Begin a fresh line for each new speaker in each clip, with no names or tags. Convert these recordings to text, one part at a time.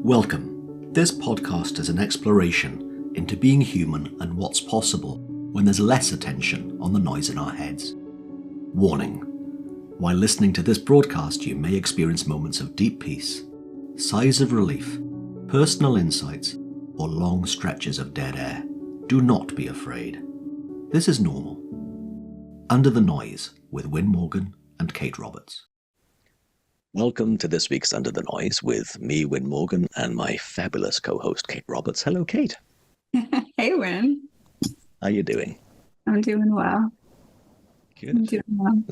Welcome. This podcast is an exploration into being human and what's possible when there's less attention on the noise in our heads. Warning. While listening to this broadcast, you may experience moments of deep peace, sighs of relief, personal insights, or long stretches of dead air. Do not be afraid. This is normal. Under the Noise with Wyn Morgan and Kate Roberts.
Welcome to this week's Under the Noise with me, Wyn Morgan, and my fabulous co-host, Kate Roberts. Hello, Kate.
Hey, Wyn.
How you doing?
I'm doing well.
Good.
I'm doing well.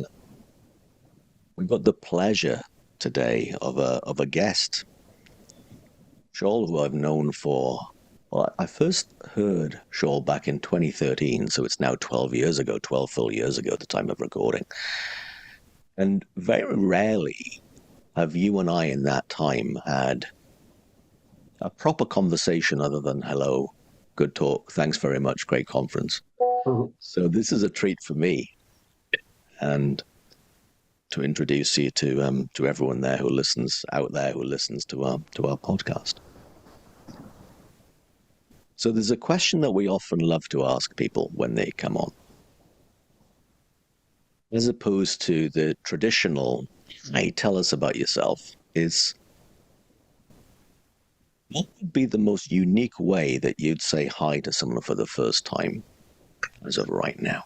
We've got the pleasure today of a guest, Shaul, who I've known for, I first heard Shaul back in 2013, so it's now 12 full years ago at the time of recording. And very rarely have you and I in that time had a proper conversation other than hello, good talk, thanks very much, great conference. So this is a treat for me, and to introduce you to everyone there who listens to our podcast. So there's a question that we often love to ask people when they come on, as opposed to the traditional, hey, tell us about yourself, is what would be the most unique way that you'd say hi to someone for the first time as of right now?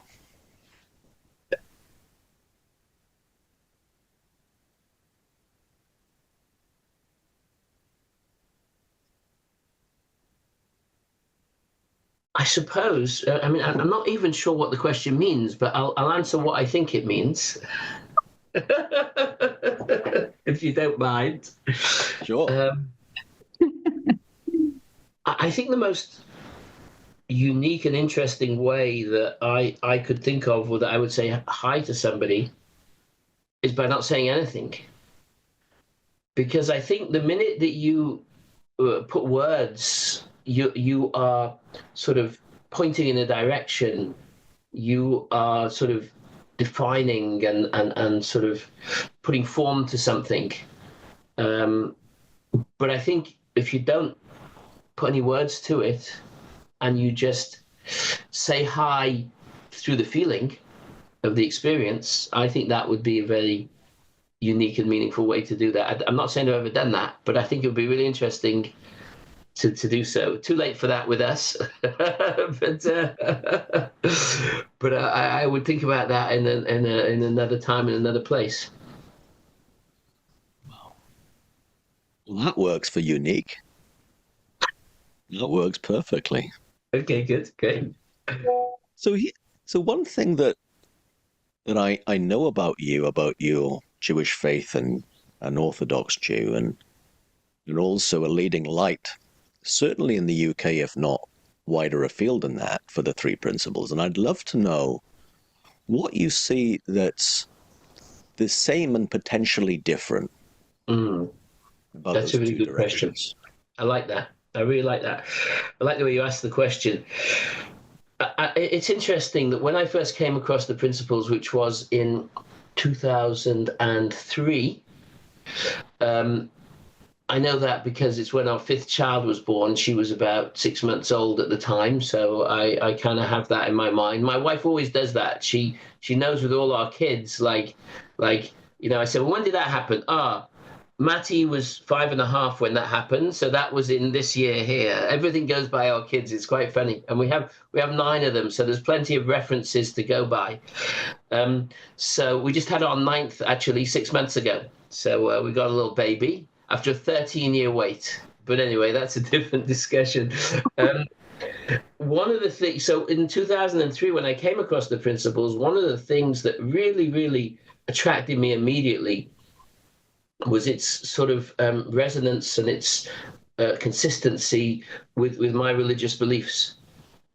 I suppose, I'm not even sure what the question means, but I'll answer what I think it means. If you don't mind.
Sure.
I think the most unique and interesting way that I could think of, or that I would say hi to somebody, is by not saying anything. Because I think the minute that you put words, you are sort of pointing in a direction, you are sort of defining and sort of putting form to something. But I think if you don't put any words to it and you just say hi through the feeling of the experience, I think that would be a very unique and meaningful way to do that. I'm not saying I've ever done that, but I think it would be really interesting to do so. Too late for that with us, but I would think about that in another time, in another place.
Wow. Well, that works for unique. That works perfectly.
Okay, good, great.
So one thing that I know about you, about your Jewish faith and an Orthodox Jew, and you're also a leading light, certainly in the UK, if not wider afield than that, for the three principles. And I'd love to know what you see that's the same and potentially different.
That's a really good question. I like that. I really like that. I like the way you asked the question. It's interesting that when I first came across the principles, which was in 2003, I know that because it's when our fifth child was born. She was about 6 months old at the time, so I kind of have that in my mind. My wife always does that. She knows with all our kids, like I said, well, when did that happen? Matty was 5.5 when that happened, so that was in this year here. Everything goes by our kids. It's quite funny, and we have 9 of them, so there's plenty of references to go by. So we just had our 9th actually 6 months ago. So we got a little baby after a 13-year wait. But anyway, that's a different discussion. One of the things, so in 2003, when I came across the principles, one of the things that really, really attracted me immediately was its sort of resonance and its consistency with my religious beliefs.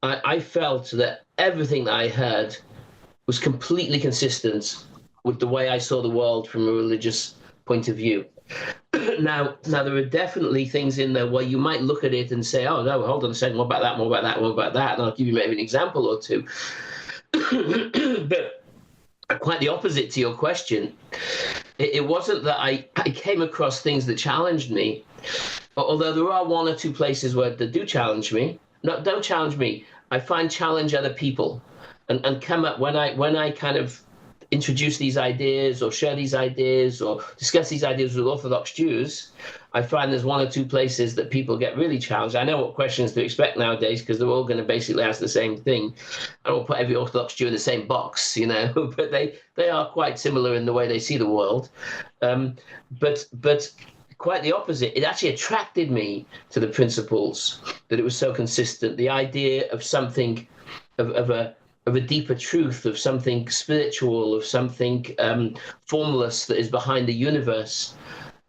I felt that everything that I heard was completely consistent with the way I saw the world from a religious point of view. Now there are definitely things in there where you might look at it and say, oh, no, hold on a second, what about that, what about that, what about that? And I'll give you maybe an example or two. But quite the opposite to your question. it wasn't that I came across things that challenged me, although there are one or two places where they do challenge me. No, don't challenge me. I find challenge other people, and come up when I kind of introduce these ideas or share these ideas or discuss these ideas with Orthodox Jews. I find there's one or two places that people get really challenged. I know what questions to expect nowadays because they're all going to basically ask the same thing. I don't put every Orthodox Jew in the same box, but they are quite similar in the way they see the world. But quite the opposite. It actually attracted me to the principles, that it was so consistent. The idea of something, of a deeper truth, of something spiritual, of something formless that is behind the universe,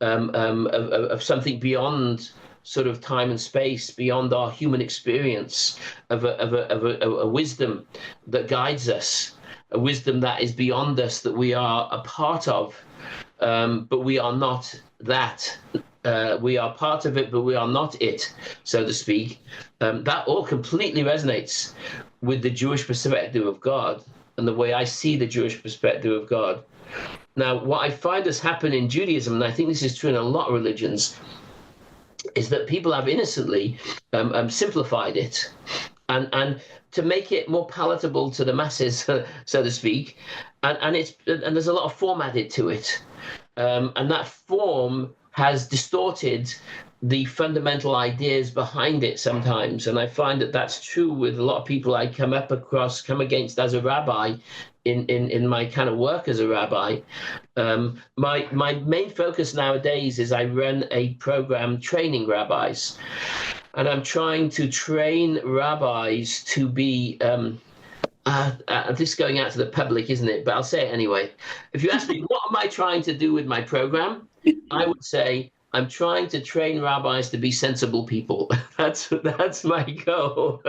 of something beyond sort of time and space, beyond our human experience, of a wisdom that guides us, a wisdom that is beyond us, that we are a part of, but we are not that. We are part of it, but we are not it, so to speak. That all completely resonates with the Jewish perspective of God and the way I see the Jewish perspective of God. Now, what I find has happened in Judaism, and I think this is true in a lot of religions, is that people have innocently simplified it and to make it more palatable to the masses, so to speak, and there's a lot of form added to it, and that form has distorted the fundamental ideas behind it sometimes. And I find that that's true with a lot of people I come against as a rabbi in my kind of work as a rabbi. My main focus nowadays is I run a program training rabbis. And I'm trying to train rabbis to be, this is going out to the public, isn't it? But I'll say it anyway. If you ask me, what am I trying to do with my program? I would say, I'm trying to train rabbis to be sensible people. That's my goal.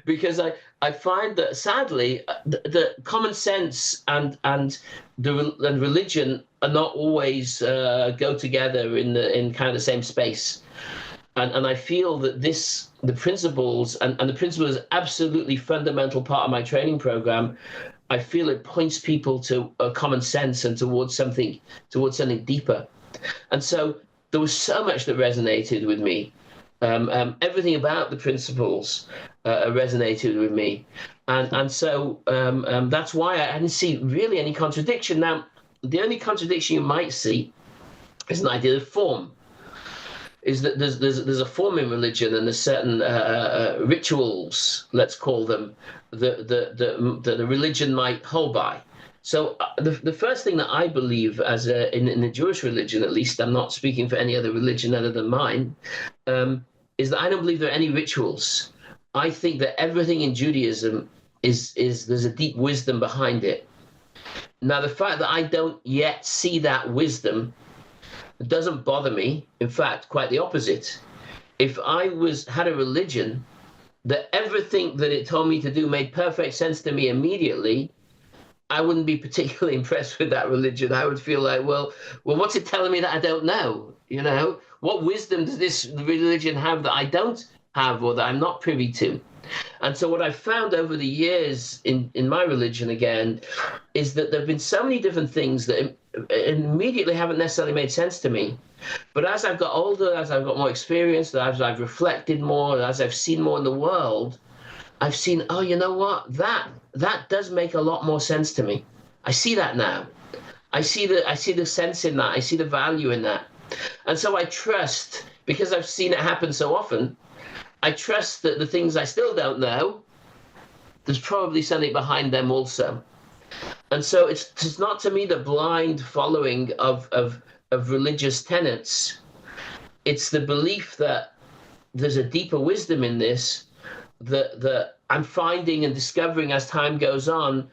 Because I find that, sadly, the common sense and religion are not always go together in kind of the same space. And I feel that the principles, and the principle is absolutely fundamental part of my training program. I feel it points people to a common sense and towards something deeper. And so there was so much that resonated with me. Everything about the principles resonated with me. And so that's why I didn't see really any contradiction. Now, the only contradiction you might see is an idea of form. Is that there's a form in religion and there's certain rituals, let's call them, that the religion might hold by. So the first thing that I believe, as in the Jewish religion at least, I'm not speaking for any other religion other than mine, is that I don't believe there are any rituals. I think that everything in Judaism is there's a deep wisdom behind it. Now, the fact that I don't yet see that wisdom doesn't bother me. In fact, quite the opposite. If I had a religion that everything that it told me to do made perfect sense to me immediately, I wouldn't be particularly impressed with that religion. I would feel like, well, what's it telling me that I don't know? What wisdom does this religion have that I don't have or that I'm not privy to? And so what I've found over the years in my religion, again, is that there have been so many different things that immediately haven't necessarily made sense to me. But as I've got older, as I've got more experience, as I've reflected more, as I've seen more in the world, I've seen, oh, you know what? That does make a lot more sense to me. I see that now. I see the sense in that. I see the value in that. And so I trust, because I've seen it happen so often, I trust that the things I still don't know, there's probably something behind them also. And so it's not to me the blind following of religious tenets. It's the belief that there's a deeper wisdom in this that I'm finding and discovering as time goes on,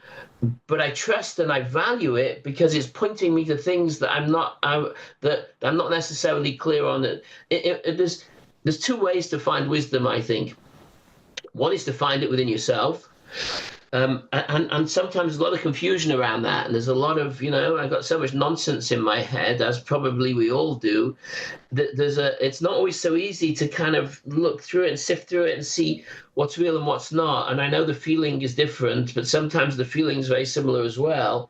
but I trust and I value it because it's pointing me to things that I'm not necessarily clear on. There's two ways to find wisdom, I think. One is to find it within yourself. And sometimes there's a lot of confusion around that. And there's a lot of, I've got so much nonsense in my head, as probably we all do, that it's not always so easy to kind of look through it and sift through it and see what's real and what's not. And I know the feeling is different, but sometimes the feeling is very similar as well.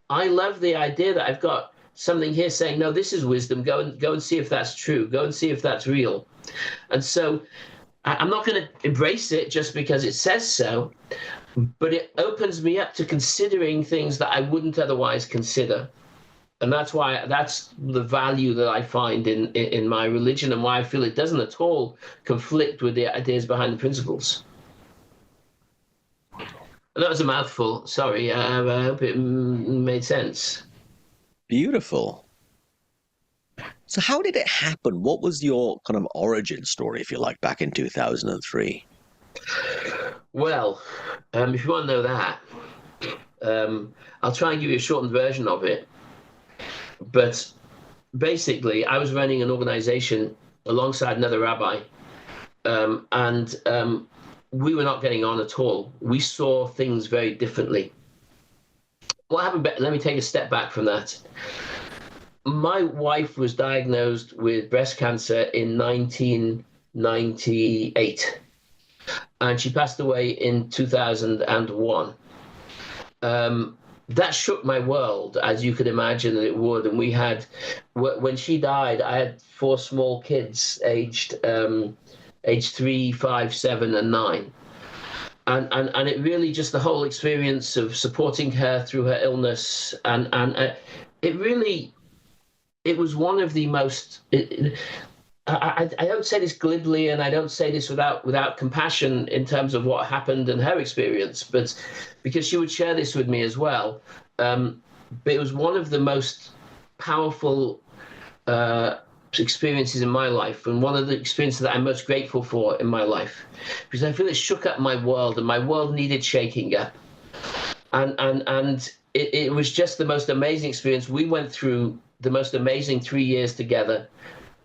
I love the idea that I've got something here saying, no, this is wisdom. Go and see if that's true. Go and see if that's real. And so I'm not going to embrace it just because it says so, but it opens me up to considering things that I wouldn't otherwise consider. And that's the value that I find in my religion, and why I feel it doesn't at all conflict with the ideas behind the principles. That was a mouthful. Sorry. I hope it made sense.
Beautiful. So how did it happen? What was your kind of origin story, if you like, back in 2003?
Well, if you want to know that, I'll try and give you a shortened version of it. But basically, I was running an organization alongside another rabbi, and we were not getting on at all. We saw things very differently. What happened? Let me take a step back from that. My wife was diagnosed with breast cancer in 1998, and she passed away in 2001. That shook my world, as you could imagine that it would. And we had, when she died, I had 4 small kids aged 3, 5, 7, and 9. And it really, just the whole experience of supporting her through her illness, and it was one of the most, I don't say this glibly, and I don't say this without compassion in terms of what happened and her experience, but because she would share this with me as well. But it was one of the most powerful experiences in my life, and one of the experiences that I'm most grateful for in my life, because I feel it shook up my world, and my world needed shaking up. And it was just the most amazing experience. We went through the most amazing 3 years together.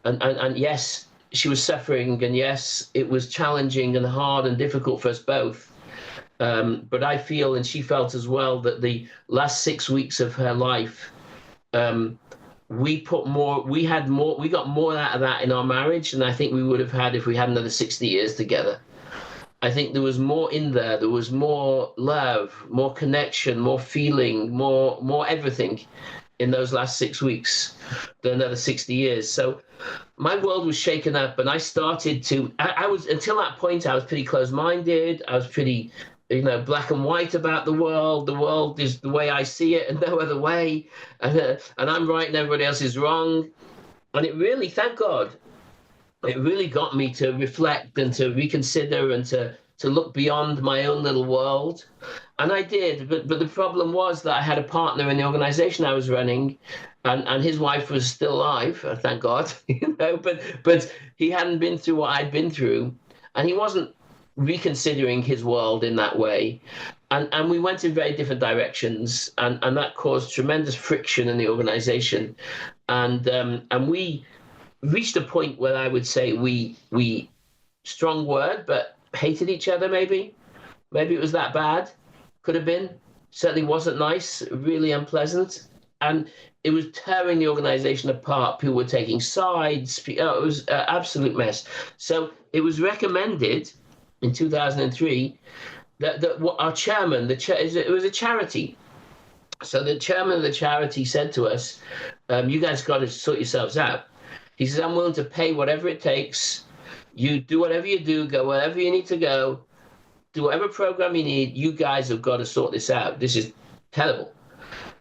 And yes, she was suffering, and yes, it was challenging and hard and difficult for us both. But I feel, and she felt as well, that the last 6 weeks of her life, we got more out of that in our marriage than I think we would have had if we had another 60 years together. I think there was more in there. There was more love, more connection, more feeling, more everything in those last 6 weeks than another 60 years. So my world was shaken up, and I started to, I was, until that point, I was pretty closed-minded. I was pretty, black and white about the world. The world is the way I see it and no other way. And I'm right and everybody else is wrong. And it really, thank God, it really got me to reflect and to reconsider and to look beyond my own little world. And I did, but the problem was that I had a partner in the organization I was running, and his wife was still alive, thank God, but he hadn't been through what I'd been through, and he wasn't reconsidering his world in that way. And we went in very different directions, and that caused tremendous friction in the organization. And we reached a point where I would say we strong word, but hated each other, maybe it was that bad. Could have been. Certainly wasn't nice, really unpleasant. And it was tearing the organization apart. People were taking sides. It was an absolute mess. So it was recommended in 2003 that our chairman, it was a charity. So the chairman of the charity said to us, you guys got to sort yourselves out. He says, I'm willing to pay whatever it takes. You do whatever you do, go wherever you need to go, do whatever program you need. You guys have got to sort this out. This is terrible.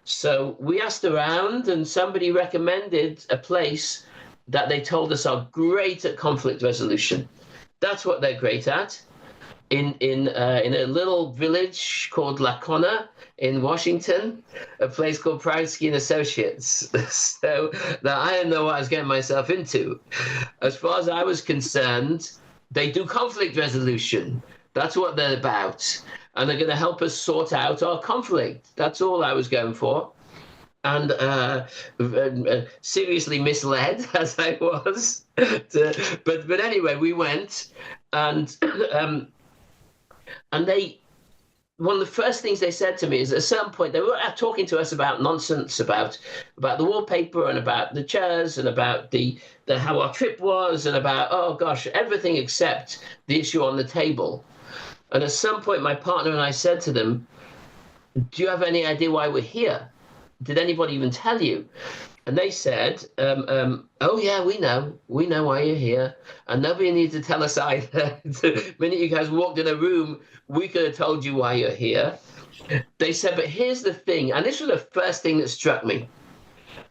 So we asked around, and somebody recommended a place that they told us are great at conflict resolution. That's what they're great at. In a little village called Lacona in Washington, a place called Prowsky and Associates. So that I didn't know what I was getting myself into. As far as I was concerned, they do conflict resolution. That's what they're about. And they're going to help us sort out our conflict. That's all I was going for. And seriously misled as I was. But anyway, we went, and one of the first things they said to me is, at a certain point, they were talking to us about nonsense, about the wallpaper and about the chairs and about the how our trip was and about, oh gosh, everything except the issue on the table. And at some point, my partner and I said to them, do you have any idea why we're here? did anybody even tell you? And they said, oh, yeah, we know why you're here. And nobody needs to tell us either. The minute you guys walked in a room, we could have told you why you're here. They said, but here's the thing. And this was the first thing that struck me.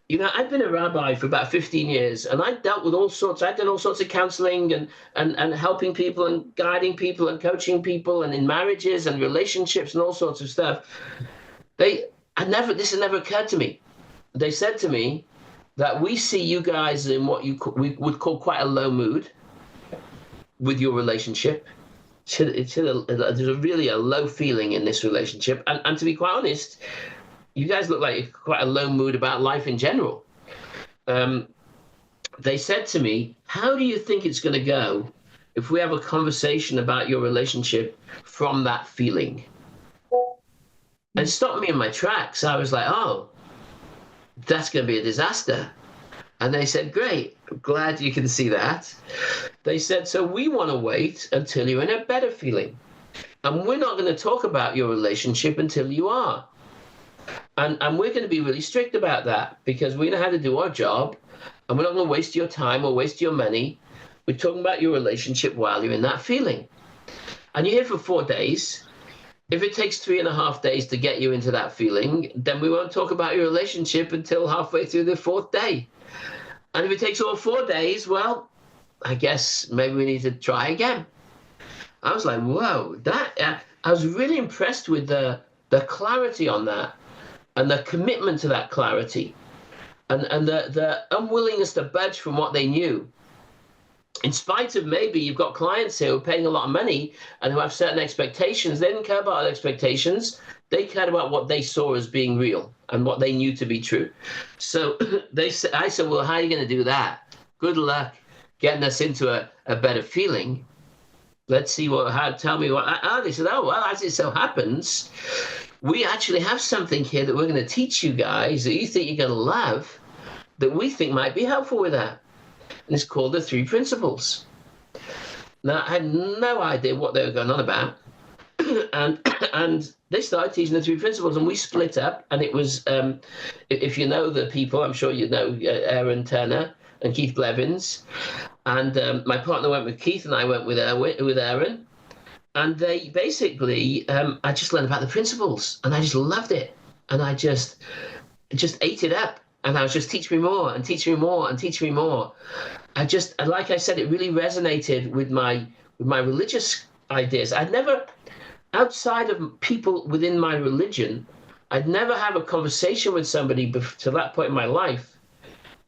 You know, I've been a rabbi for about 15 years, and I dealt with I've done all sorts of counseling and helping people and guiding people and coaching people and in marriages and relationships and all sorts of stuff. This has never occurred to me. They said to me that we see you guys in what we would call quite a low mood with your relationship. There's really a low feeling in this relationship. And to be quite honest, you guys look like quite a low mood about life in general. They said to me, how do you think it's going to go if we have a conversation about your relationship from that feeling? And it stopped me in my tracks. I was like, oh, that's going to be a disaster. And they said, great, I'm glad you can see that. They said, so we want to wait until you're in a better feeling. And we're not going to talk about your relationship until you are. And we're going to be really strict about that because we know how to do our job and we're not going to waste your time or waste your money. We're talking about your relationship while you're in that feeling. And you're here for 4 days. If it takes 3.5 days to get you into that feeling, then we won't talk about your relationship until halfway through the 4th day. And if it takes all 4 days, well, I guess maybe we need to try again. I was like, whoa, I was really impressed with the clarity on that and the commitment to that clarity and the unwillingness to budge from what they knew. In spite of maybe you've got clients here who are paying a lot of money and who have certain expectations, they didn't care about their expectations. They cared about what they saw as being real and what they knew to be true. So I said, well, how are you going to do that? Good luck getting us into a better feeling. Let's see tell me what. They said, oh, well, as it so happens, we actually have something here that we're going to teach you guys that you think you're going to love that we think might be helpful with that. And it's called the 3 principles. Now, I had no idea what they were going on about. and they started teaching the 3 principles, and we split up. And it was, if you know the people, I'm sure you know Aaron Turner and Keith Blevins. And my partner went with Keith, and I went with Aaron. And they basically, I just learned about the principles, and I just loved it. And I just ate it up. And I was just, teach me more and teach me more and teach me more. Like I said, it really resonated with my religious ideas. I'd never, outside of people within my religion, I'd never have a conversation with somebody to that point in my life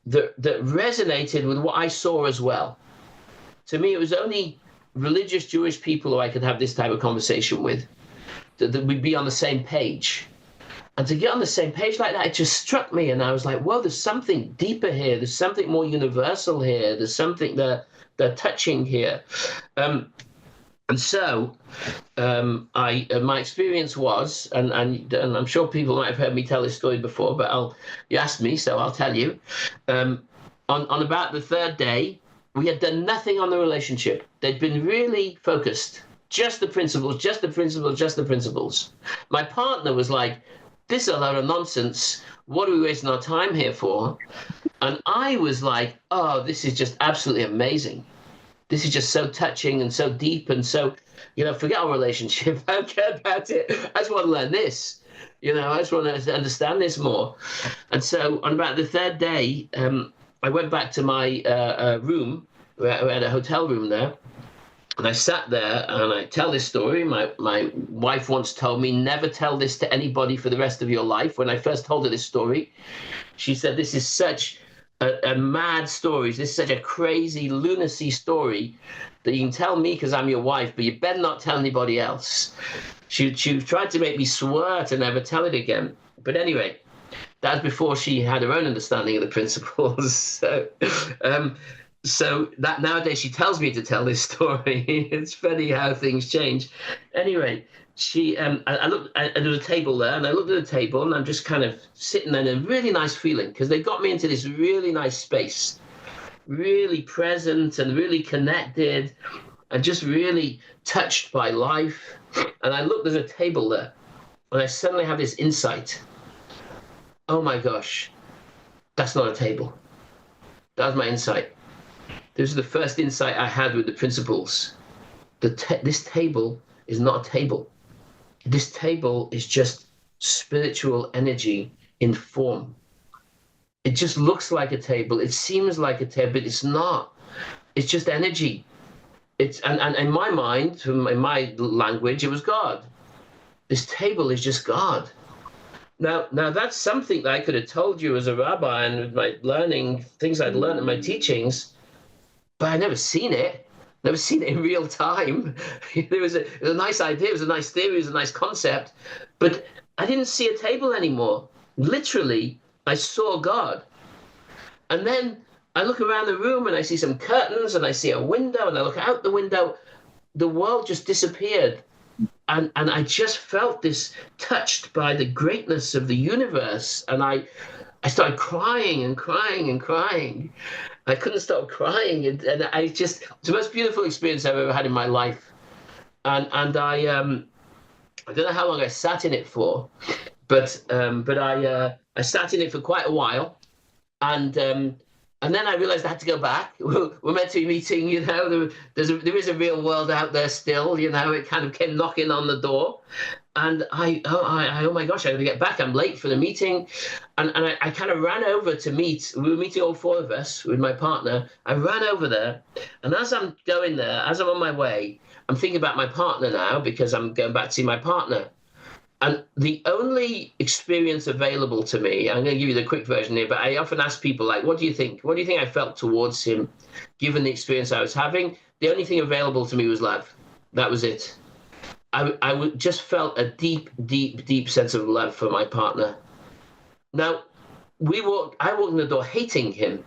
that resonated with what I saw as well. To me, it was only religious Jewish people who I could have this type of conversation with, that we'd be on the same page. And to get on the same page like that, it just struck me. And I was like, whoa, there's something deeper here. There's something more universal here. There's something they're touching here. And so my experience was, and I'm sure people might have heard me tell this story before, but you asked me, so I'll tell you. On about the 3rd day, we had done nothing on the relationship. They'd been really focused. Just the principles, just the principles, just the principles. My partner was like, this is a load of nonsense. What are we wasting our time here for? And I was like, oh, this is just absolutely amazing. This is just so touching and so deep and so, forget our relationship. I don't care about it. I just want to learn this. I just want to understand this more. And so on about the 3rd day, I went back to my room. We had a hotel room there. And I sat there and I tell this story. My wife once told me, never tell this to anybody for the rest of your life. When I first told her this story, she said, this is such a mad story. This is such a crazy lunacy story that you can tell me because I'm your wife, but you better not tell anybody else. She tried to make me swear to never tell it again. But anyway, that was before she had her own understanding of the principles. So that nowadays she tells me to tell this story. It's funny how things change. Anyway, I looked at a table there, and I looked at the table, and I'm just kind of sitting there in a really nice feeling because they got me into this really nice space, really present and really connected, and just really touched by life. And I looked at a table there, and I suddenly have this insight. oh my gosh, that's not a table. That was my insight. This is the first insight I had with the principles. This table is not a table. This table is just spiritual energy in form. It just looks like a table. It seems like a table, but it's not. It's just energy. And in my mind, in my language, it was God. This table is just God. Now that's something that I could have told you as a rabbi and with my learning, things I'd learned in my teachings, but I'd never seen it. Never seen it in real time. It was a nice idea, it was a nice theory, it was a nice concept, but I didn't see a table anymore. Literally, I saw God. And then I look around the room and I see some curtains and I see a window and I look out the window. The world just disappeared. And I just felt this touched by the greatness of the universe. And I started crying and crying and crying. I couldn't stop crying. And I just, it's the most beautiful experience I've ever had in my life. And I don't know how long I sat in it for, but I sat in it for quite a while. And then I realized I had to go back. We're meant to be meeting, you know, there is a real world out there still, you know, it kind of came knocking on the door. And oh my gosh, I got to get back. I'm late for the meeting. And I kind of ran over to meet. We were meeting all four of us with my partner. I ran over there. And as I'm going there, as I'm on my way, I'm thinking about my partner now because I'm going back to see my partner. And the only experience available to me, I'm going to give you the quick version here, but I often ask people, like, what do you think? What do you think I felt towards him, given the experience I was having? The only thing available to me was love. That was it. I just felt a deep, deep, deep sense of love for my partner. Now, I walked in the door hating him.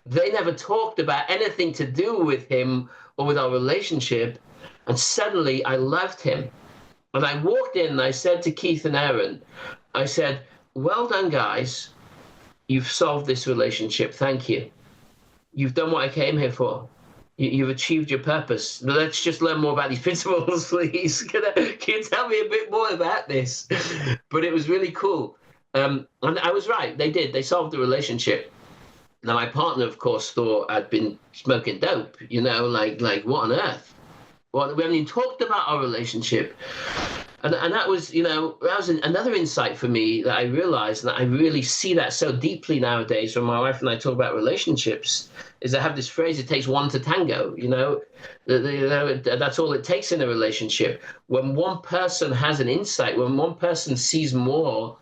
They never talked about anything to do with him or with our relationship. And suddenly I loved him. And I walked in and I said to Keith and Aaron, I said, well done, guys. You've solved this relationship. Thank you. You've done what I came here for. You've achieved your purpose. But let's just learn more about these principles, please. Can you tell me a bit more about this? But it was really cool. And I was right. They did. They solved the relationship. Now, my partner, of course, thought I'd been smoking dope, you know, like what on earth? Well, we haven't even talked about our relationship. And that was, you know, that was another insight for me that I realized, and I really see that so deeply nowadays when my wife and I talk about relationships, is I have this phrase, it takes one to tango, you know, that's all it takes in a relationship. When one person has an insight, when one person sees more,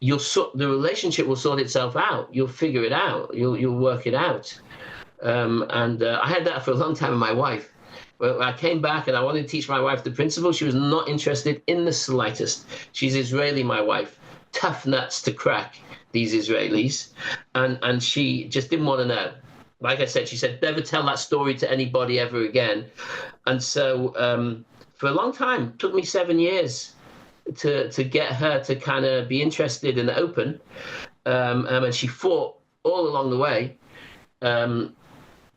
the relationship will sort itself out. You'll figure it out. You'll work it out. I had that for a long time with my wife. When I came back and I wanted to teach my wife the principles, she was not interested in the slightest. She's Israeli, my wife. Tough nuts to crack, these Israelis. And she just didn't want to know. Like I said, she said, never tell that story to anybody ever again. And so for a long time, it took me 7 years to get her to kind of be interested and open. And she fought all along the way.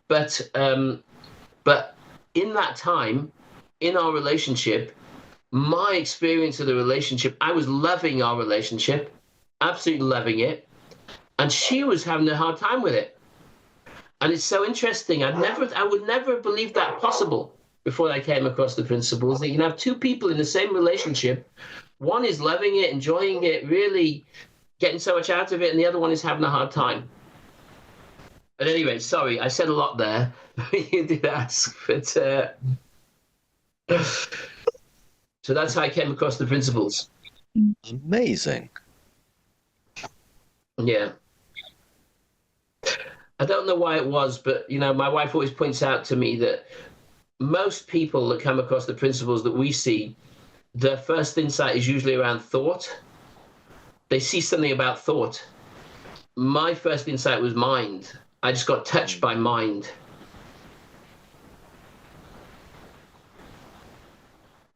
But in that time, in our relationship, my experience of the relationship, I was loving our relationship, absolutely loving it, and she was having a hard time with it. And it's so interesting. I would never have believed that possible before I came across the principles, that you can have two people in the same relationship. One is loving it, enjoying it, really getting so much out of it, and the other one is having a hard time. At any rate, sorry, I said a lot there. You did ask, but so that's how I came across the principles.
Amazing.
Yeah. I don't know why it was, but you know, my wife always points out to me that most people that come across the principles that we see, their first insight is usually around thought. They see something about thought. My first insight was mind. I just got touched by mind.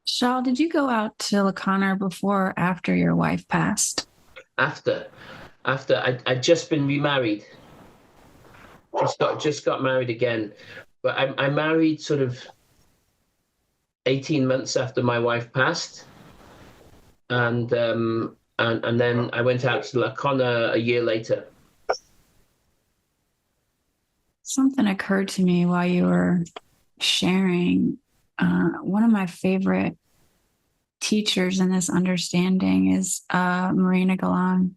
Shaul, did you go out to Lacanar before or after your wife passed?
After. I'd just been remarried. Just got married again. But I married sort of 18 months after my wife passed. And And then I went out to Lacona a year later.
Something occurred to me while you were sharing. One of my favorite teachers in this understanding is Marina Galan.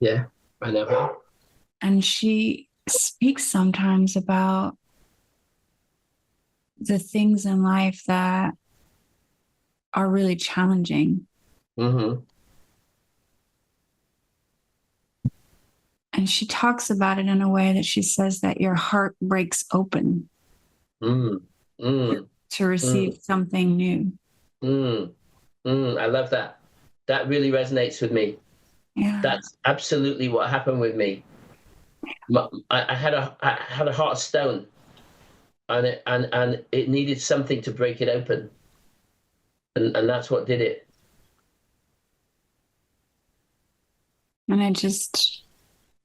Yeah, I know her.
And she speaks sometimes about the things in life that are really challenging.
Mm-hmm.
And she talks about it in a way that she says that your heart breaks open to receive something new.
I love that. That really resonates with me.
Yeah.
That's absolutely what happened with me. I had a heart of stone, and it needed something to break it open, and that's what did it.
And it just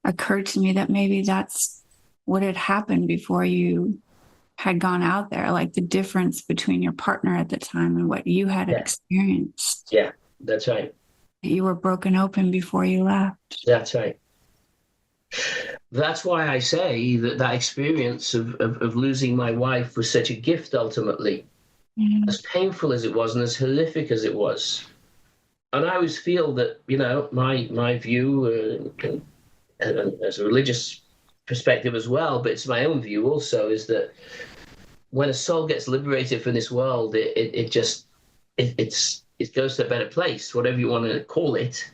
occurred to me that maybe that's what had happened before you had gone out there, like the difference between your partner at the time and what you had experienced.
Yeah, that's right.
You were broken open before you left.
That's right. That's why I say that experience of losing my wife was such a gift ultimately, as painful as it was and as horrific as it was. And I always feel that, my view, as a religious perspective as well, but it's my own view also, is that when a soul gets liberated from this world, it goes to a better place, whatever you want to call it,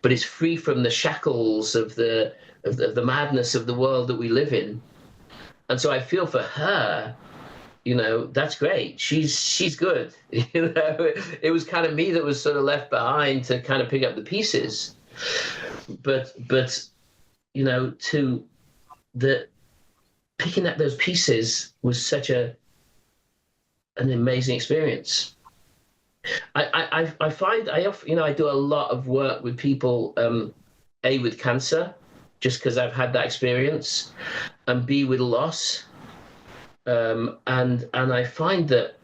but it's free from the shackles of the madness of the world that we live in. And so I feel for her, that's great. She's good. It was kind of me that was sort of left behind to kind of pick up the pieces. But picking up those pieces was such an amazing experience. I find I often, I do a lot of work with people, A, with cancer, just because I've had that experience, and B, with loss. And I find that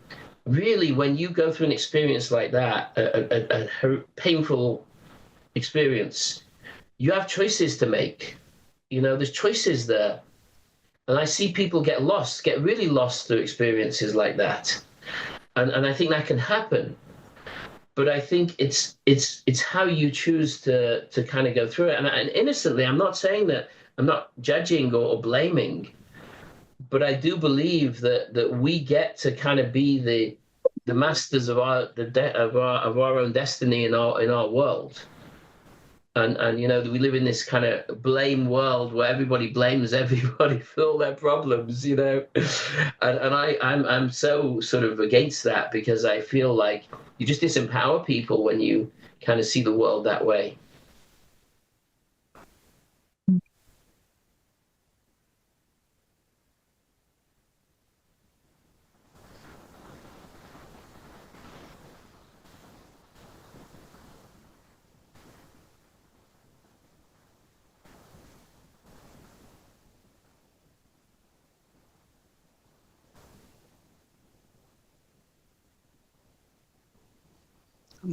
really when you go through an experience like that, a painful experience, you have choices to make. There's choices there. And I see people get really lost through experiences like that. And I think that can happen. But I think it's how you choose to kind of go through it. And innocently, I'm not saying that, I'm not judging or blaming, but I do believe that we get to kind of be the masters of our own destiny in our world. And we live in this kind of blame world where everybody blames everybody for all their problems, and I'm so sort of against that, because I feel like you just disempower people when you kind of see the world that way.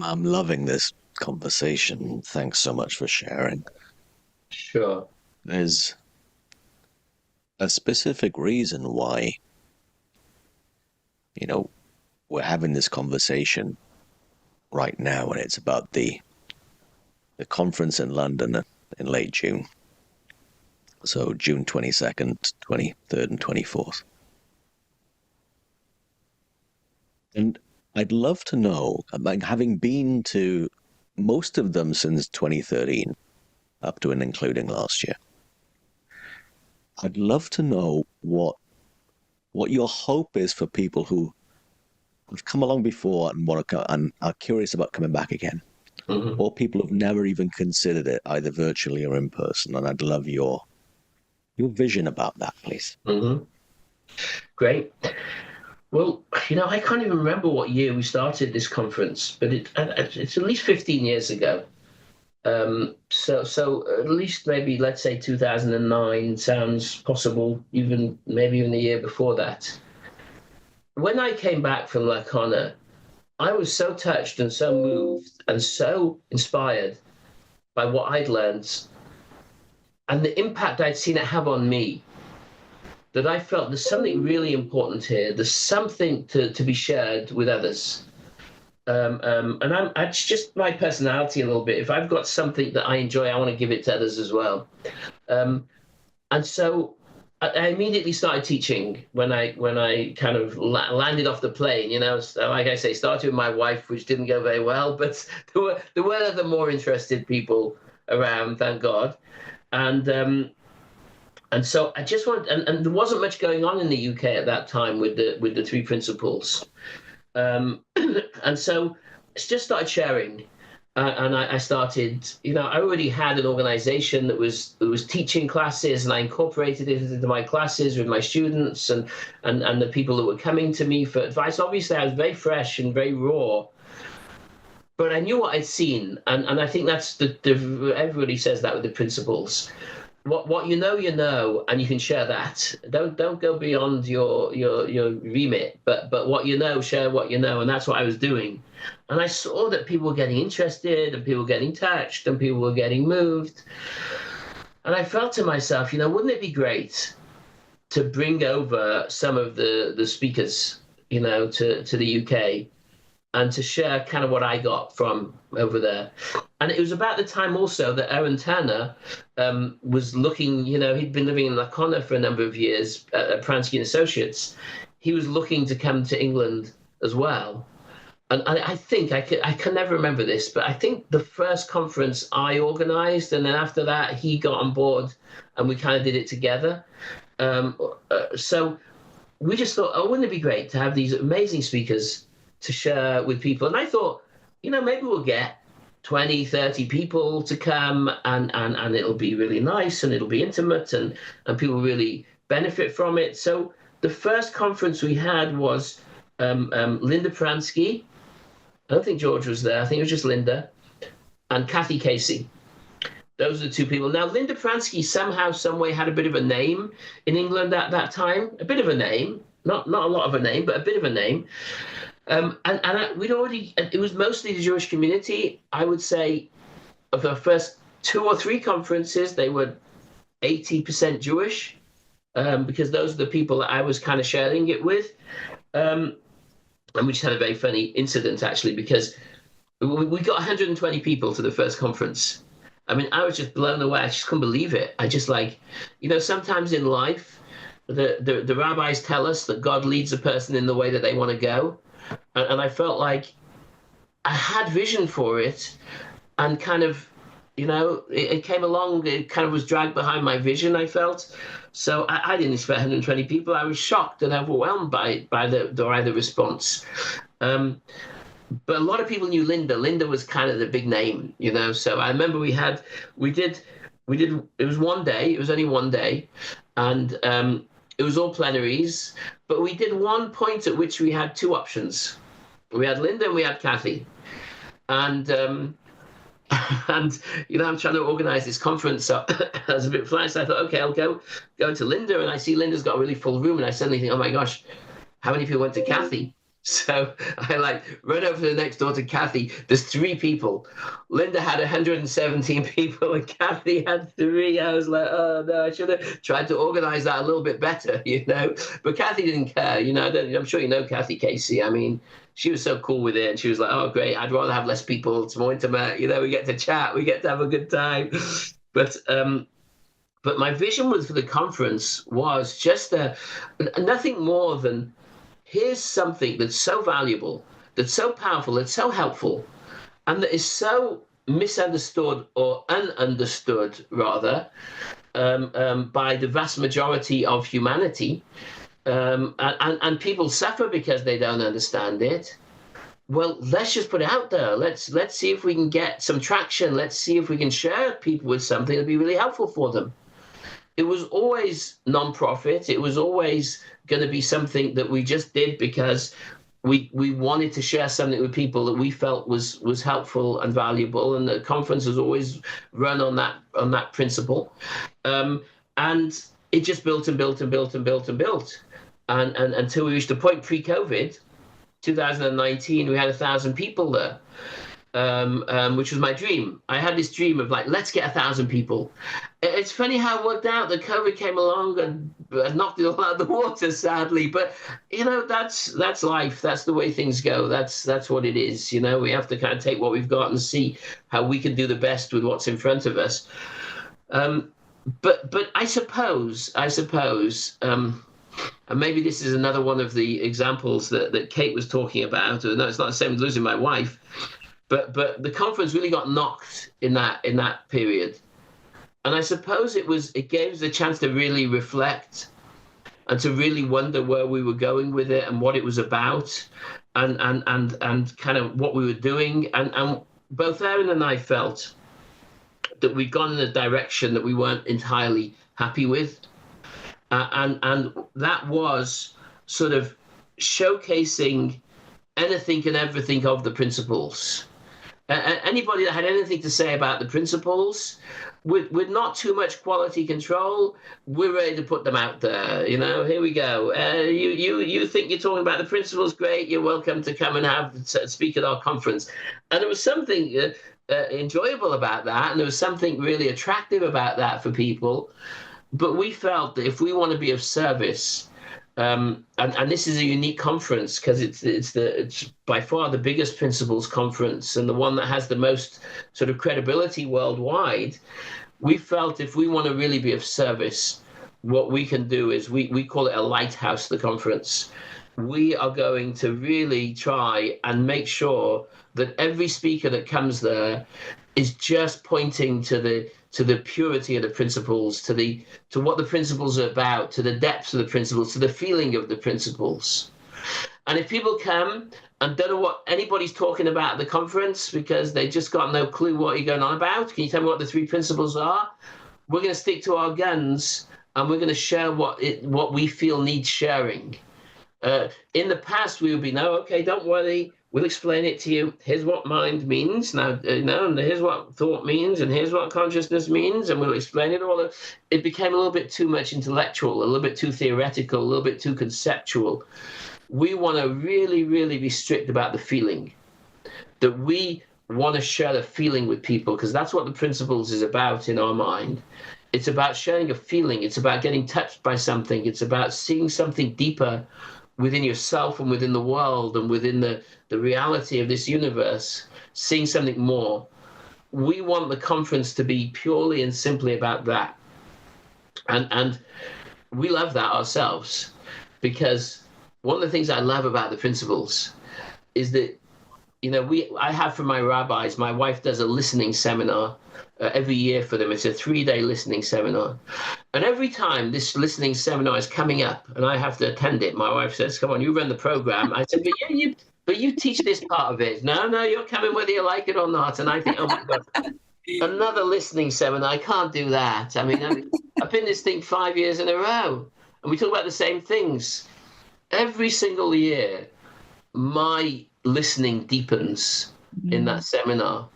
I'm loving this conversation. Thanks so much for sharing.
Sure.
There's a specific reason why, we're having this conversation right now, and it's about the conference in London in late June. So June 22nd, 23rd, and 24th. And I'd love to know, having been to most of them since 2013, up to and including last year, I'd love to know what your hope is for people who have come along before and are curious about coming back again, or people who've never even considered it, either virtually or in person. And I'd love your vision about that, please.
Great. Well, I can't even remember what year we started this conference, but it's at least 15 years ago. So at least maybe, let's say 2009 sounds possible, maybe even the year before that. When I came back from Lacona, I was so touched and so moved and so inspired by what I'd learned and the impact I'd seen it have on me, that I felt there's something really important here. There's something to be shared with others. And it's just my personality a little bit. If I've got something that I enjoy, I want to give it to others as well. And so I immediately started teaching when I kind of landed off the plane. You know, like I say, started with my wife, which didn't go very well, but there were other more interested people around, thank God. And so I just wanted, and there wasn't much going on in the UK at that time with the three principles. And so I just started sharing. And I started, you know, I already had an organization that was teaching classes, and I incorporated it into my classes with my students and the people that were coming to me for advice. Obviously, I was very fresh and very raw, but I knew what I'd seen. And I think that's everybody says that with the principles. What you know, and you can share that. Don't go beyond your remit, but what you know, share what you know, and that's what I was doing. And I saw that people were getting interested, and people were getting touched, and people were getting moved. And I felt to myself, you know, wouldn't it be great to bring over some of the speakers, you know, to the UK, and to share kind of what I got from over there. And it was about the time also that Aaron Turner was looking, you know, he'd been living in Lacona for a number of years at Pransky and Associates. He was looking to come to England as well. And I think, I can never remember this, but I think the first conference I organized, and then after that, he got on board and we kind of did it together. So we just thought, oh, wouldn't it be great to have these amazing speakers to share with people? And I thought, you know, maybe we'll get 20, 30 people to come and it'll be really nice and it'll be intimate and people really benefit from it. So the first conference we had was Linda Pransky. I don't think George was there. I think it was just Linda and Kathy Casey. Those are the two people. Now, Linda Pransky somehow, some way had a bit of a name in England at that time, a bit of a name, not a lot of a name, but a bit of a name. We'd already, it was mostly the Jewish community. I would say of the first 2 or 3 conferences, they were 80% Jewish, because those are the people that I was kind of sharing it with. And we just had a very funny incident, actually, because we got 120 people to the first conference. I mean, I was just blown away. I just couldn't believe it. I just you know, sometimes in life, the rabbis tell us that God leads a person in the way that they want to go. And I felt like I had vision for it, and kind of, you know, it came along, it kind of was dragged behind my vision, I felt. So I didn't expect 120 people. I was shocked and overwhelmed by the response. But a lot of people knew Linda. Linda was kind of the big name, you know. So I remember we did, it was one day, it was only one day, and it was all plenaries, but we did one point at which we had 2 options. We had Linda and we had Kathy. And you know, I'm trying to organize this conference, so I was a bit flat. So I thought, okay, I'll go to Linda, and I see Linda's got a really full room, and I suddenly think, oh my gosh, how many people went to Kathy? So I run over to the next door to Kathy. There's 3 people. Linda had 117 people, and Kathy had 3. I was like, oh no, I should have tried to organize that a little bit better, you know. But Kathy didn't care, you know. I'm sure you know Kathy Casey. I mean, she was so cool with it, and she was like, oh great, I'd rather have less people. It's more intimate, you know. We get to chat, we get to have a good time. But my vision for the conference was just nothing more than, here's something that's so valuable, that's so powerful, that's so helpful, and that is so misunderstood or ununderstood, rather, by the vast majority of humanity, and people suffer because they don't understand it. Well, let's just put it out there. Let's see if we can get some traction. Let's see if we can share people with something that'll be really helpful for them. It was always non-profit. It was always going to be something that we just did because we wanted to share something with people that we felt was helpful and valuable. And the conference was always run on that principle. And it just built and built and built and built and built. And until we reached a point pre-COVID, 2019, we had 1,000 people there. which was my dream. I had this dream of like, let's get 1,000 people. It's funny how it worked out that COVID came along and knocked it all out of the water, sadly. But that's life. That's the way things go. That's what it is. We have to kind of take what we've got and see how we can do the best with what's in front of us. But I suppose, and maybe this is another one of the examples that Kate was talking about. No, it's not the same as losing my wife. But the conference really got knocked in that period. And I suppose it gave us a chance to really reflect and to really wonder where we were going with it and what it was about and kind of what we were doing. And both Aaron and I felt that we'd gone in a direction that we weren't entirely happy with. And that was sort of showcasing anything and everything of the principles. Anybody that had anything to say about the principles, with not too much quality control, we're ready to put them out there. Here we go. You think you're talking about the principles? Great. You're welcome to come and speak at our conference. And there was something enjoyable about that, and there was something really attractive about that for people. But we felt that if we want to be of service, and this is a unique conference because it's by far the biggest principles conference and the one that has the most sort of credibility worldwide. We felt if we want to really be of service, what we can do is we call it a lighthouse, the conference. We are going to really try and make sure that every speaker that comes there is just pointing to the purity of the principles, to what the principles are about, to the depths of the principles, to the feeling of the principles. And if people come and don't know what anybody's talking about at the conference because they just got no clue what you're going on about, can you tell me what the 3 principles are? We're going to stick to our guns and we're going to share what we feel needs sharing. In the past, we would be, no, okay, don't worry. We'll explain it to you. Here's what mind means now, and here's what thought means, and here's what consciousness means, and we'll explain it all. It became a little bit too much intellectual, a little bit too theoretical, a little bit too conceptual. We want to really, really be strict about the feeling, that we want to share the feeling with people, because that's what the principles is about in our mind. It's about sharing a feeling. It's about getting touched by something. It's about seeing something deeper within yourself and within the world and within the reality of this universe, seeing something more. We want the conference to be purely and simply about that. And we love that ourselves, because one of the things I love about the principles is that, I have for my rabbis, my wife does a listening seminar every year for them. It's a 3-day listening seminar. And every time this listening seminar is coming up and I have to attend it, my wife says, come on, you run the program. I said, but you teach this part of it. No, you're coming whether you like it or not. And I think, oh my God, another listening seminar. I can't do that. I mean, I've been this thing 5 years in a row and we talk about the same things. Every single year, my listening deepens in that seminar.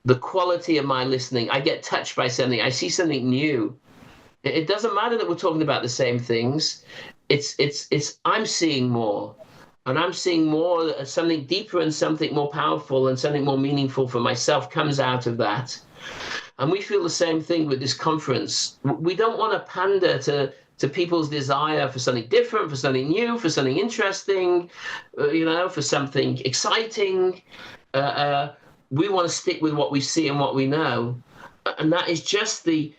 The quality of my listening, I get touched by something. I see something new. It doesn't matter that we're talking about the same things. It's I'm seeing more, and I'm seeing more, something deeper and something more powerful and something more meaningful for myself comes out of that. And we feel the same thing with this conference. We don't want to pander to people's desire for something different, for something new, for something interesting, for something exciting. We want to stick with what we see and what we know. And that is just the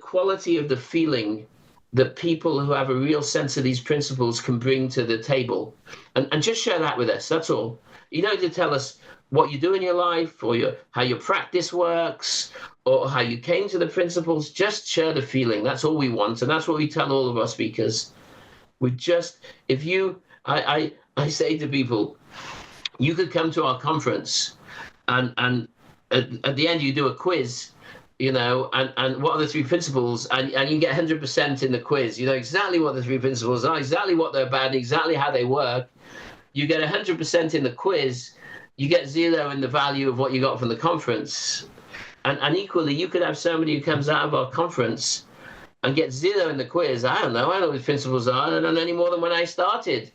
quality of the feeling that people who have a real sense of these principles can bring to the table. And just share that with us, that's all. You don't need to tell us what you do in your life or how your practice works or how you came to the principles. Just share the feeling. That's all we want. And that's what we tell all of our speakers. I say to people, you could come to our conference and at the end you do a quiz, and what are the 3 principles, and you get 100% in the quiz. You know exactly what the 3 principles are, exactly what they're about, exactly how they work. You get 100% in the quiz, you get 0 in the value of what you got from the conference. And equally, you could have somebody who comes out of our conference and gets 0 in the quiz. I don't know what the principles are. I don't know any more than when I started.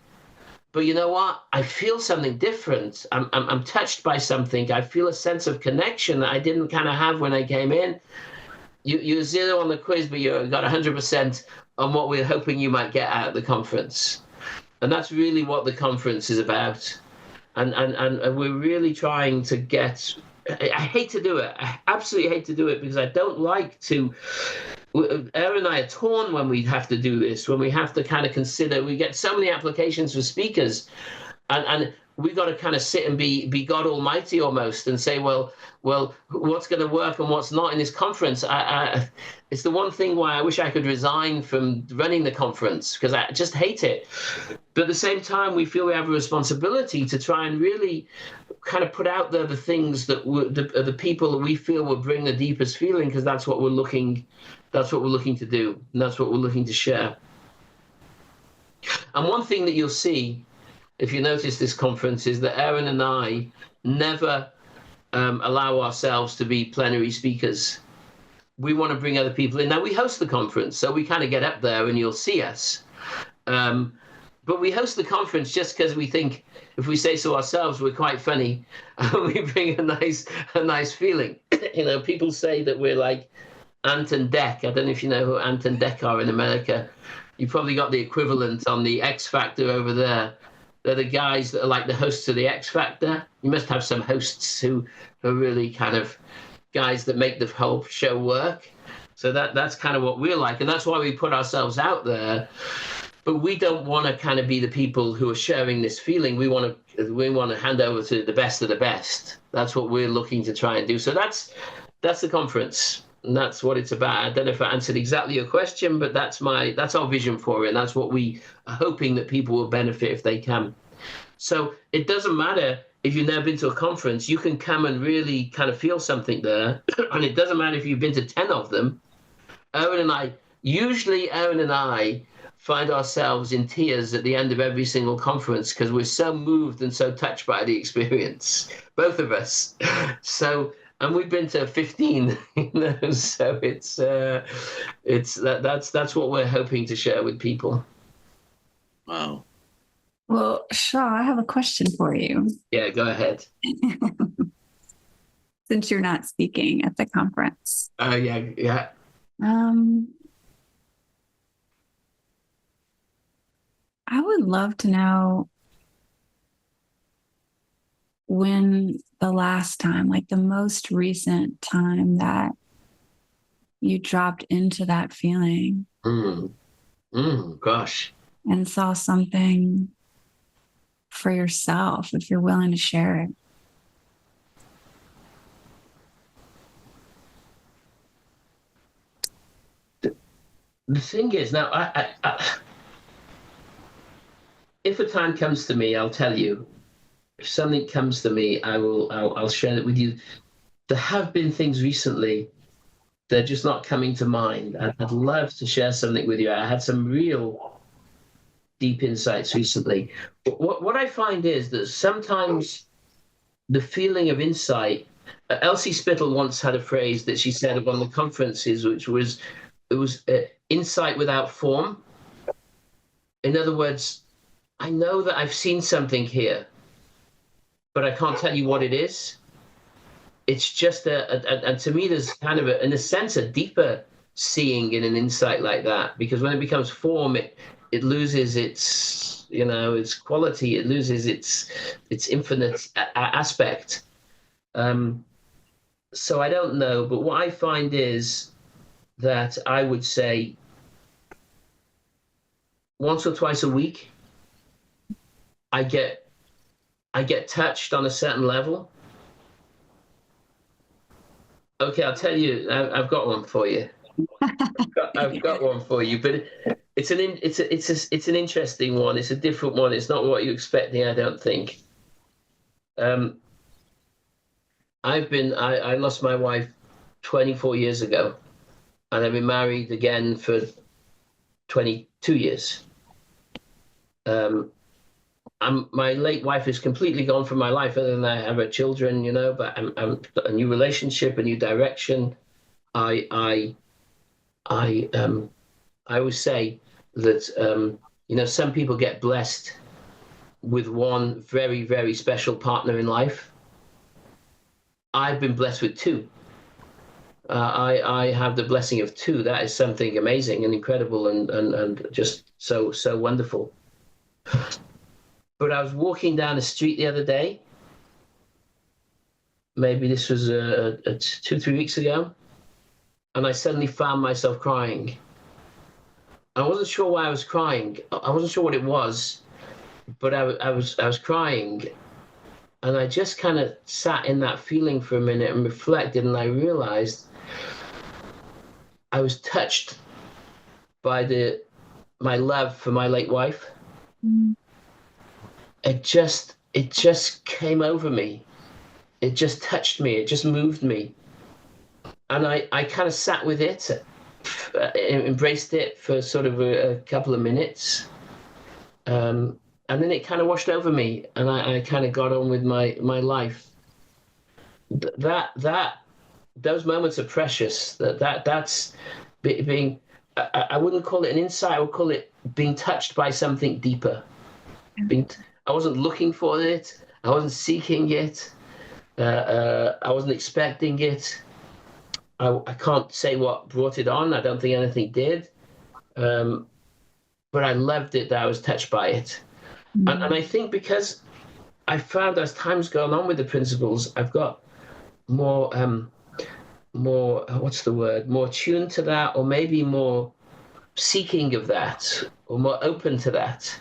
but you know what? I feel something different. I'm touched by something. I feel a sense of connection that I didn't kind of have when I came in. You're 0 on the quiz, but you got 100% on what we're hoping you might get out of the conference. And that's really what the conference is about. And we're really trying to get, I hate to do it. I absolutely hate to do it because I don't like to, Aaron and I are torn when we have to do this, when we have to kind of consider, we get so many applications for speakers, and we've got to kind of sit and be God Almighty almost and say, well, what's going to work and what's not in this conference? It's the one thing why I wish I could resign from running the conference, because I just hate it. But at the same time, we feel we have a responsibility to try and really kind of put out there the things that the people that we feel will bring the deepest feeling, because that's what we're looking to do, and that's what we're looking to share. And one thing that you'll see, if you notice this conference, is that Aaron and I never allow ourselves to be plenary speakers. We want to bring other people in. Now, we host the conference, so we kind of get up there and you'll see us. But we host the conference just because we think, if we say so ourselves, we're quite funny. We bring a nice feeling. People say that we're like Ant and Dec. I don't know if you know who Ant and Dec are in America. You probably got the equivalent on the X Factor over there. They're the guys that are like the hosts of the X Factor. You must have some hosts who are really kind of guys that make the whole show work. So that's kind of what we're like. And that's why we put ourselves out there. But we don't want to kind of be the people who are sharing this feeling. We want to hand over to the best of the best. That's what we're looking to try and do. So that's the conference. And that's what it's about. I don't know if I answered exactly your question, but that's our vision for it. And that's what we are hoping that people will benefit if they can. So it doesn't matter if you've never been to a conference, you can come and really kind of feel something there. And it doesn't matter if you've been to 10 of them. Aaron and I find ourselves in tears at the end of every single conference because we're so moved and so touched by the experience, both of us. And we've been to 15, so that's what we're hoping to share with people.
Wow.
Well, Shaw, I have a question for you.
Yeah, go ahead.
Since you're not speaking at the conference.
Yeah.
I would love to know when the last time, like the most recent time that you dropped into that feeling.
Gosh.
And saw something for yourself, if you're willing to share
it. The thing is, now, I if a time comes to me, I'll tell you. If something comes to me, I'll share it with you. There have been things recently, they're just not coming to mind. I'd love to share something with you. I had some real deep insights recently. But what I find is that sometimes the feeling of insight, Elsie Spittle once had a phrase that she said at one of the conferences, which was, insight without form. In other words, I know that I've seen something here, but I can't tell you what it is. It's just and to me, there's kind of in a sense, a deeper seeing in an insight like that, because when it becomes form, it loses its quality, it loses its infinite aspect. So I don't know, but what I find is that I would say once or twice a week, I get touched on a certain level. Okay, I'll tell you, I've got one for you. I've got one for you, but it's an interesting one. It's a different one. It's not what you're expecting, I don't think. I lost my wife 24 years ago, and I've been married again for 22 years. My late wife is completely gone from my life, other than I have her children, but I'm a new relationship, a new direction. I always say that, some people get blessed with one very, very special partner in life. I've been blessed with two. I have the blessing of two. That is something amazing and incredible and just so wonderful. But I was walking down the street the other day. Maybe this was 2-3 weeks ago. And I suddenly found myself crying. I wasn't sure why I was crying. I wasn't sure what it was, but I was crying. And I just kind of sat in that feeling for a minute and reflected, and I realized I was touched by my love for my late wife. Mm. It just came over me. It just touched me. It just moved me. And I kind of sat with it, embraced it for sort of a couple of minutes. And then it kind of washed over me, and I kind of got on with my life. Those moments are precious. That's being. I wouldn't call it an insight. I would call it being touched by something deeper. I wasn't looking for it. I wasn't seeking it. I wasn't expecting it. I can't say what brought it on. I don't think anything did. But I loved it that I was touched by it. Mm-hmm. And I think because I found as time's gone on with the principles, I've got more, what's the word? More tuned to that, or maybe more seeking of that, or more open to that.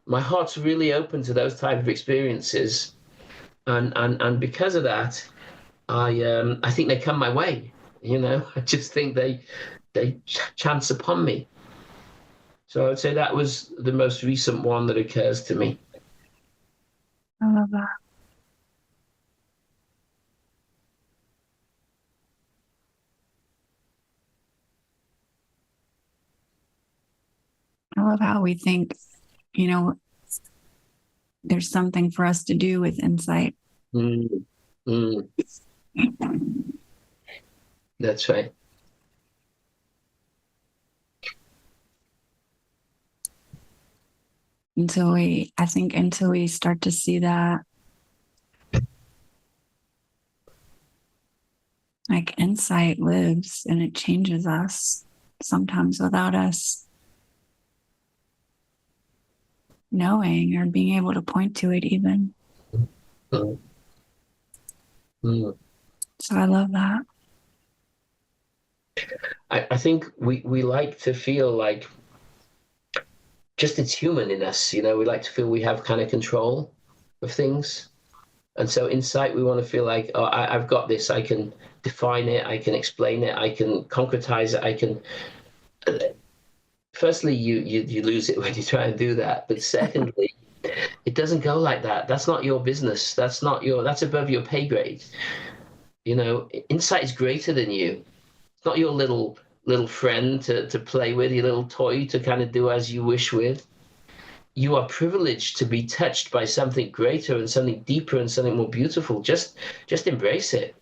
My heart's really open to those type of experiences. And because of that, I think they come my way. I just think they chance upon me. So I would say that was the most recent one that occurs to me.
I love that. I love how we think, there's something for us to do with insight.
Mm. Mm. That's right.
Until we start to see that, like, insight lives and it changes us, sometimes without us knowing or being able to point to it even. Mm. Mm. So I love that.
I think we like to feel like just it's human in us, we like to feel we have kind of control of things. And so insight, we want to feel like, oh, I've got this, I can define it, I can explain it, I can concretize it, I can... Firstly, you lose it when you try and do that. But secondly, it doesn't go like that. That's not your business. That's above your pay grade. Insight is greater than you. It's not your little friend to play with, your little toy to kind of do as you wish with. You are privileged to be touched by something greater and something deeper and something more beautiful. Just embrace it.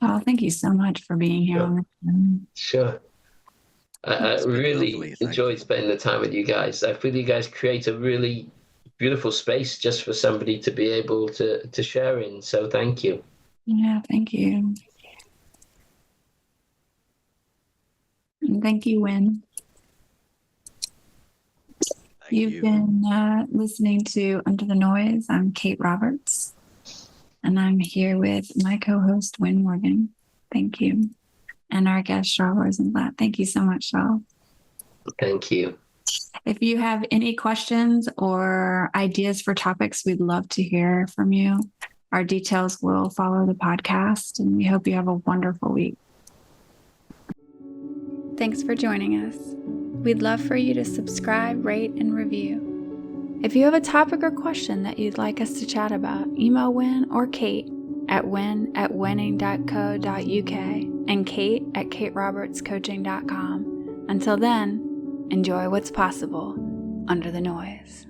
Shaul, thank you so much for being here.
Sure. I really enjoyed spending the time with you guys. I feel you guys create a really beautiful space just for somebody to be able to share in. So thank you.
Yeah, thank you. And thank you, Wyn. You've been listening to Under the Noise. I'm Kate Roberts, and I'm here with my co-host, Wyn Morgan. Thank you. And our guest, Shaul Rosenblatt. Thank you so much, Shaul.
Thank you.
If you have any questions or ideas for topics, we'd love to hear from you. Our details will follow the podcast, and we hope you have a wonderful week. Thanks for joining us. We'd love for you to subscribe, rate, and review. If you have a topic or question that you'd like us to chat about, email Wyn or Kate at wyn@winning.co.uk and kate@katerobertscoaching.com. Until then, enjoy what's possible under the noise.